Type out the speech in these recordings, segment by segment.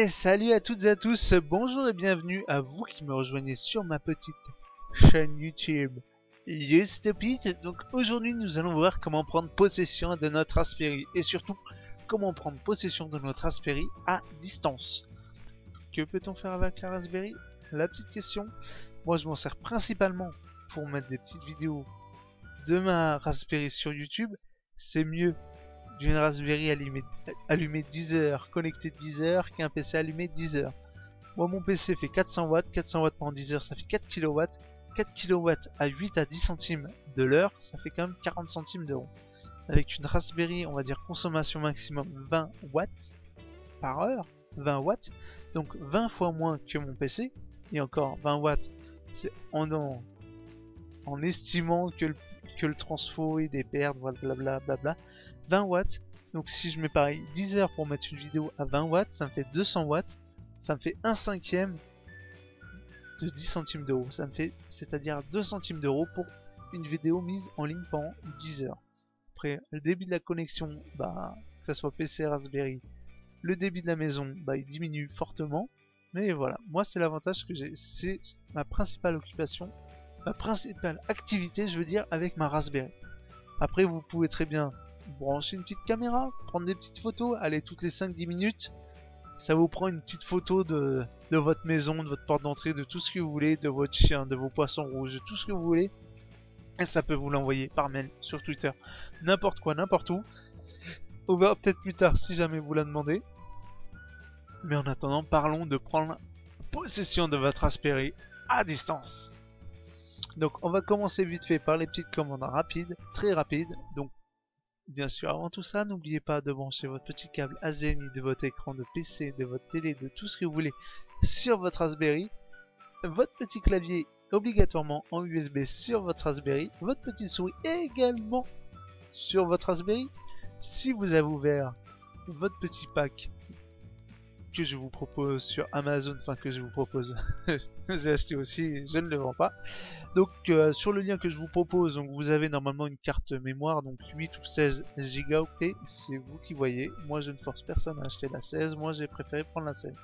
Salut à toutes et à tous, bonjour et bienvenue à vous qui me rejoignez sur ma petite chaîne YouTube YouStupid. Donc aujourd'hui nous allons voir comment prendre possession de notre Raspberry et surtout comment prendre possession de notre Raspberry à distance. Que peut-on faire avec la Raspberry? La petite question. Moi je m'en sers principalement pour mettre des petites vidéos de ma Raspberry sur YouTube. C'est mieux d'une Raspberry allumée 10 heures, connectée 10 heures, qu'un PC allumé 10 heures. Moi mon PC fait 400 watts, 400 watts pendant 10 heures, ça fait 4 kW. 4 kW à 8 à 10 centimes de l'heure, ça fait quand même 40 centimes d'euros. Avec une Raspberry, on va dire consommation maximum 20 watts par heure, 20 watts, donc 20 fois moins que mon PC, et encore 20 watts, c'est en estimant que le transfo et des pertes, blablabla, blabla, 20 watts. Donc si je mets pareil 10 heures pour mettre une vidéo à 20 watts, ça me fait 200 watts, ça me fait 1/5 de 10 centimes d'euros, ça me fait, c'est-à-dire 2 centimes d'euros pour une vidéo mise en ligne pendant 10 heures. Après, le débit de la connexion, que ça soit PC, Raspberry, le débit de la maison, il diminue fortement. Mais voilà, moi c'est l'avantage que j'ai, c'est ma principale occupation, ma principale activité, je veux dire, avec ma Raspberry. Après, vous pouvez très bien brancher une petite caméra, prendre des petites photos, allez toutes les 5-10 minutes, ça vous prend une petite photo de votre maison, de votre porte d'entrée, de tout ce que vous voulez, de votre chien, de vos poissons rouges, de tout ce que vous voulez, et ça peut vous l'envoyer par mail, sur Twitter, n'importe quoi, n'importe où. On verra peut-être plus tard si jamais vous la demandez. Mais en attendant, parlons de prendre possession de votre Raspberry à distance. Donc on va commencer vite fait par les petites commandes rapides, très rapides. Donc bien sûr, avant tout ça, n'oubliez pas de brancher votre petit câble HDMI de votre écran de PC, de votre télé, de tout ce que vous voulez sur votre Raspberry. Votre petit clavier obligatoirement en USB sur votre Raspberry. Votre petite souris également sur votre Raspberry. Si vous avez ouvert votre petit pack que je vous propose sur Amazon, enfin que je vous propose, j'ai acheté aussi, je ne le vends pas. Donc sur le lien que je vous propose, donc vous avez normalement une carte mémoire, donc 8 ou 16 gigaoctets, c'est vous qui voyez. Moi je ne force personne à acheter la 16, moi j'ai préféré prendre la 16.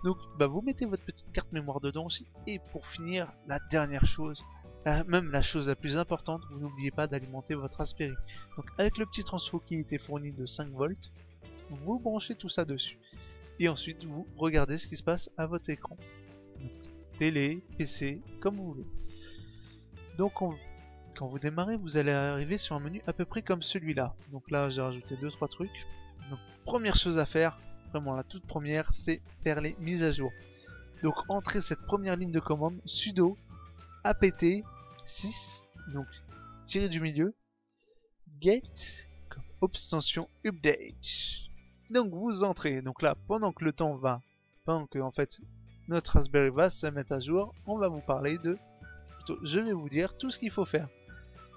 Donc vous mettez votre petite carte mémoire dedans aussi, et pour finir, la dernière chose, même la chose la plus importante, vous n'oubliez pas d'alimenter votre Raspberry. Donc avec le petit transfo qui était fourni de 5 volts, vous branchez tout ça dessus. Et ensuite vous regardez ce qui se passe à votre écran. Donc, télé, PC, comme vous voulez. Donc quand vous démarrez, vous allez arriver sur un menu à peu près comme celui-là. Donc là j'ai rajouté 2-3 trucs. Donc première chose à faire, vraiment la toute première, c'est faire les mises à jour. Donc entrez cette première ligne de commande sudo apt 6, donc tiré du milieu, get comme extension update. Donc vous entrez, donc là pendant que le temps va, pendant que en fait notre Raspberry va se mettre à jour, on va vous parler de, je vais vous dire tout ce qu'il faut faire.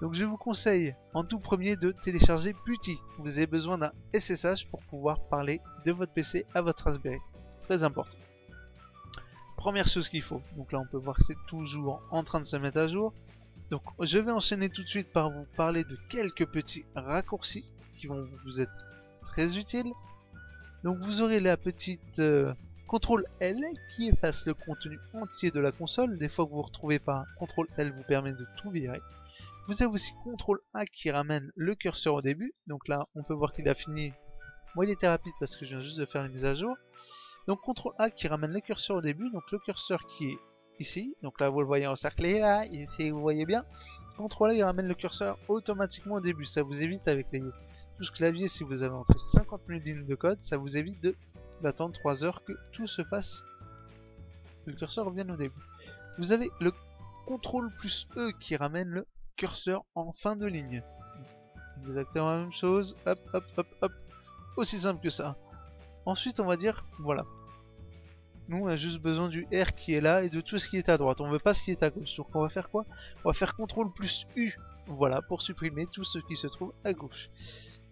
Donc je vous conseille en tout premier de télécharger PuTTY. Vous avez besoin d'un SSH pour pouvoir parler de votre PC à votre Raspberry. Très important. Première chose qu'il faut. Donc là on peut voir que c'est toujours en train de se mettre à jour. Donc je vais enchaîner tout de suite par vous parler de quelques petits raccourcis qui vont vous être très utiles. Donc vous aurez la petite CTRL L qui efface le contenu entier de la console. Des fois que vous ne retrouvez pas, CTRL L vous permet de tout virer. Vous avez aussi CTRL A qui ramène le curseur au début. Donc là on peut voir qu'il a fini. Moi il était rapide parce que je viens juste de faire une mise à jour. Donc CTRL A qui ramène le curseur au début. Donc le curseur qui est ici. Donc là vous le voyez encerclé là. Ici vous voyez bien. CTRL A il ramène le curseur automatiquement au début. Ça vous évite avec les touches clavier, si vous avez entré 50 000 lignes de code, ça vous évite d'attendre 3 heures que tout se fasse, que le curseur revienne au début. Vous avez le CTRL plus E qui ramène le curseur en fin de ligne. Exactement la même chose, hop, hop, hop, hop, aussi simple que ça. Ensuite, on va dire, voilà. Nous, on a juste besoin du R qui est là et de tout ce qui est à droite. On veut pas ce qui est à gauche. Donc, on va faire quoi? On va faire CTRL plus U. Voilà, pour supprimer tout ce qui se trouve à gauche.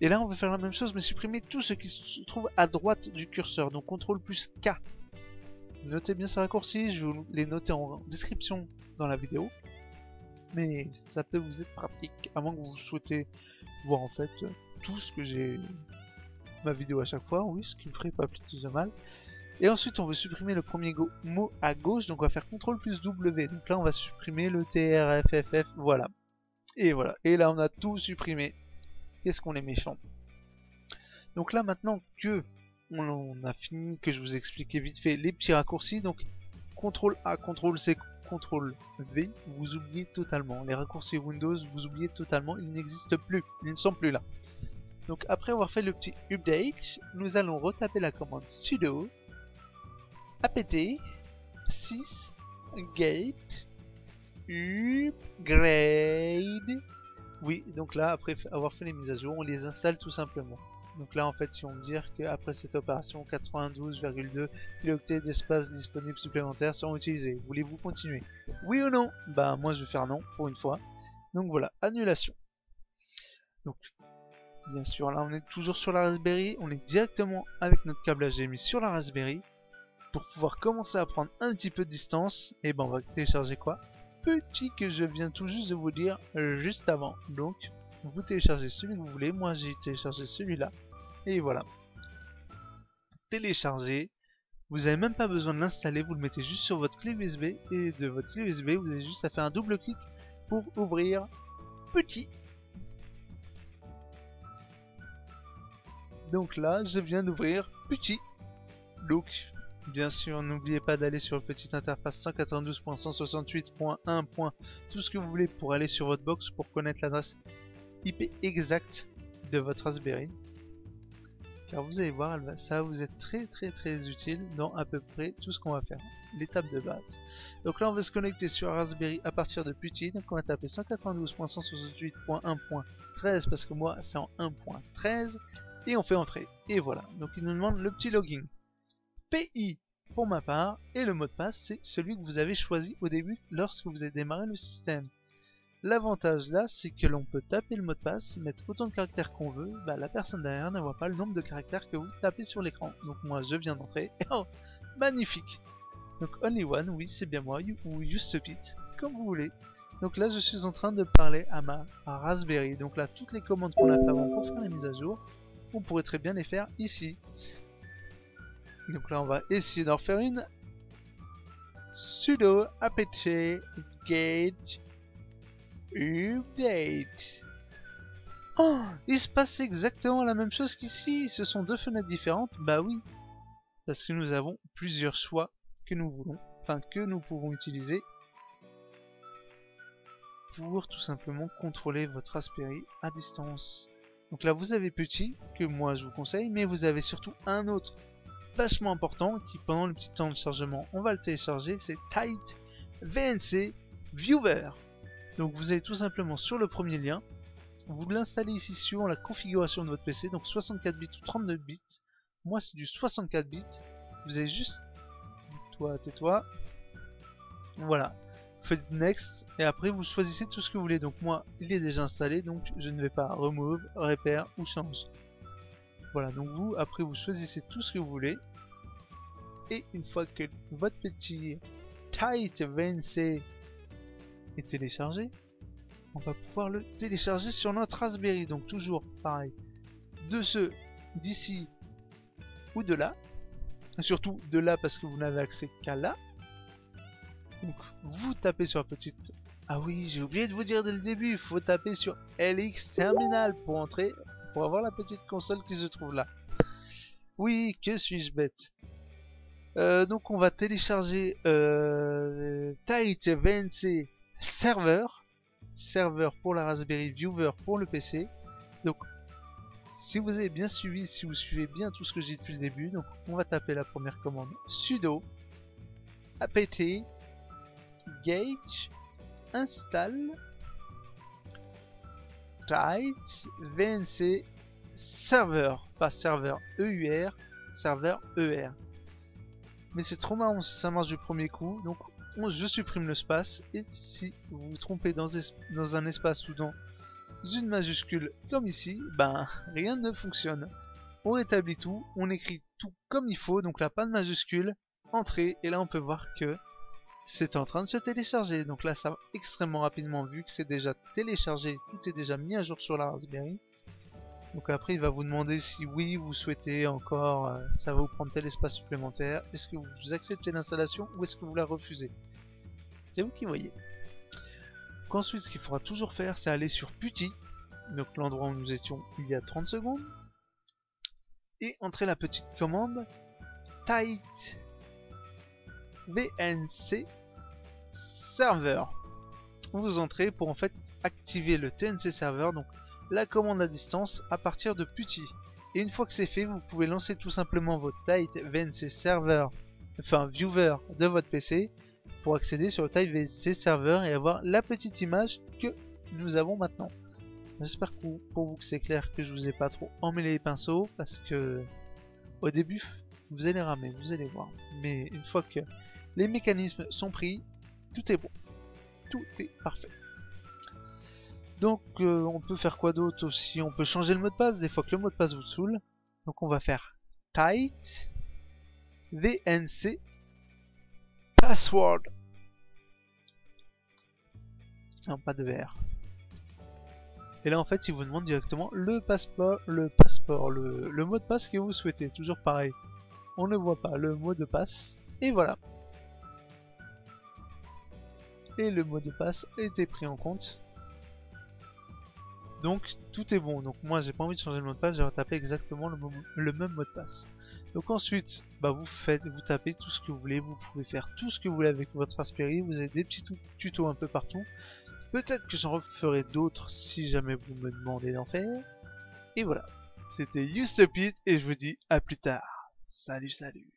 Et là on va faire la même chose mais supprimer tout ce qui se trouve à droite du curseur. Donc CTRL plus K. Notez bien ce raccourci, je vais vous les noter en description dans la vidéo. Mais ça peut vous être pratique, à moins que vous souhaitez voir en fait tout ce que j'ai ma vidéo à chaque fois, oui, ce qui me ferait pas plus de mal. Et ensuite on veut supprimer le premier mot à gauche, donc on va faire CTRL plus W. Donc là on va supprimer le TRFFF, voilà. Et voilà, et là on a tout supprimé. Qu'est-ce qu'on est méchant. Donc là maintenant que on a fini, que je vous ai expliqué vite fait les petits raccourcis, donc CTRL A, CTRL C, CTRL V, vous oubliez totalement. Les raccourcis Windows, vous oubliez totalement, ils n'existent plus, ils ne sont plus là. Donc après avoir fait le petit update, nous allons retaper la commande sudo apt sysgate upgrade. Oui, donc là après avoir fait les mises à jour, on les installe tout simplement. Donc là en fait ils vont me dire qu'après cette opération 92,2 kilooctets d'espace disponible supplémentaires seront utilisés. Voulez-vous continuer? Oui ou non? Bah moi je vais faire non pour une fois. Donc voilà, annulation. Donc bien sûr là on est toujours sur la Raspberry, on est directement avec notre câble HDMI sur la Raspberry. Pour pouvoir commencer à prendre un petit peu de distance, et ben on va télécharger quoi? Petit que je viens tout juste de vous dire juste avant. Donc vous téléchargez celui que vous voulez, moi j'ai téléchargé celui-là. Et voilà. Télécharger. Vous n'avez même pas besoin de l'installer, vous le mettez juste sur votre clé USB. Et de votre clé USB, vous avez juste à faire un double clic pour ouvrir petit. Donc là, je viens d'ouvrir petit. Donc, bien sûr, n'oubliez pas d'aller sur le petit interface 192.168.1. Tout ce que vous voulez pour aller sur votre box pour connaître l'adresse IP exacte de votre Raspberry. Car vous allez voir, ça va vous être très utile dans à peu près tout ce qu'on va faire. L'étape de base. Donc là, on va se connecter sur Raspberry à partir de petit. Donc on va taper 192.168.1.13 parce que moi, c'est en 1.13. Et on fait entrer. Et voilà. Donc il nous demande le petit login. PI pour ma part. Et le mot de passe, c'est celui que vous avez choisi au début lorsque vous avez démarré le système. L'avantage là, c'est que l'on peut taper le mot de passe, mettre autant de caractères qu'on veut, bah, la personne derrière ne voit pas le nombre de caractères que vous tapez sur l'écran. Donc moi je viens d'entrer, et oh, magnifique. Donc only one, oui c'est bien moi, ou UseThePit, comme vous voulez. Donc là je suis en train de parler à ma Raspberry. Donc là toutes les commandes qu'on a fait avant pour faire les mises à jour, on pourrait très bien les faire ici. Donc là on va essayer d'en faire une. Sudo apt get update. Oh, il se passe exactement la même chose qu'ici. Ce sont deux fenêtres différentes. Bah oui, parce que nous avons plusieurs choix que nous voulons, enfin que nous pouvons utiliser pour tout simplement contrôler votre Raspberry à distance. Donc là vous avez petit, que moi je vous conseille, mais vous avez surtout un autre vachement important qui pendant le petit temps de chargement on va le télécharger, c'est Tight VNC Viewer. Donc vous allez tout simplement sur le premier lien, vous l'installez ici suivant la configuration de votre PC, donc 64 bits ou 32 bits. Moi c'est du 64 bits. Vous avez juste, toi tais-toi, voilà, vous faites next et après vous choisissez tout ce que vous voulez. Donc moi il est déjà installé, donc je ne vais pas remove, repère ou change. Voilà, donc vous après vous choisissez tout ce que vous voulez. Et une fois que votre petit Tight VNC est téléchargé, on va pouvoir le télécharger sur notre Raspberry. Donc toujours pareil, de ceux d'ici ou de là, surtout de là parce que vous n'avez accès qu'à là. Donc vous tapez sur la petite, ah oui j'ai oublié de vous dire dès le début, il faut taper sur LX Terminal pour entrer, pour avoir la petite console qui se trouve là. Oui, que suis-je bête. Donc on va télécharger Tight VNC serveur pour la Raspberry, Viewer pour le PC. Donc si vous avez bien suivi, si vous suivez bien tout ce que j'ai dit depuis le début, donc on va taper la première commande sudo apt get install Tight VNC serveur, pas serveur EUR, serveur ER. Mais c'est trop marrant si ça marche du premier coup. Donc je supprime le space. Et si vous vous trompez dans un espace ou dans une majuscule comme ici, ben rien ne fonctionne. On rétablit tout, on écrit tout comme il faut. Donc là pas de majuscule, entrée. Et là on peut voir que c'est en train de se télécharger. Donc là ça va extrêmement rapidement vu que c'est déjà téléchargé. Tout est déjà mis à jour sur la Raspberry. Donc après il va vous demander si oui vous souhaitez encore, ça va vous prendre tel espace supplémentaire, est-ce que vous acceptez l'installation ou est-ce que vous la refusez. C'est vous qui voyez. Donc ensuite ce qu'il faudra toujours faire c'est aller sur Putty, donc l'endroit où nous étions il y a 30 secondes, et entrer la petite commande tight vnc server. Vous entrez pour en fait activer le TNC server, donc la commande à distance à partir de Putty. Et une fois que c'est fait, vous pouvez lancer tout simplement votre tight vnc server, enfin viewer de votre PC pour accéder sur le tight vnc server et avoir la petite image que nous avons maintenant. J'espère que pour vous que c'est clair, que je vous ai pas trop emmêlé les pinceaux, parce que au début vous allez ramer, vous allez voir. Mais une fois que les mécanismes sont pris, tout est bon, tout est parfait. Donc on peut faire quoi d'autre aussi? On peut changer le mot de passe des fois que le mot de passe vous saoule. Donc on va faire tight vnc password. Non, pas de VR. Et là en fait il vous demande directement le mot de passe que vous souhaitez. Toujours pareil, on ne voit pas le mot de passe. Et voilà. Et le mot de passe a été pris en compte. Donc tout est bon. Donc moi j'ai pas envie de changer le mot de passe, j'ai retapé exactement le même mot de passe. Donc ensuite bah, vous tapez tout ce que vous voulez, vous pouvez faire tout ce que vous voulez avec votre Raspberry, vous avez des petits tutos un peu partout. Peut-être que j'en referai d'autres si jamais vous me demandez d'en faire. Et voilà, c'était YouStupid et je vous dis à plus tard. Salut salut.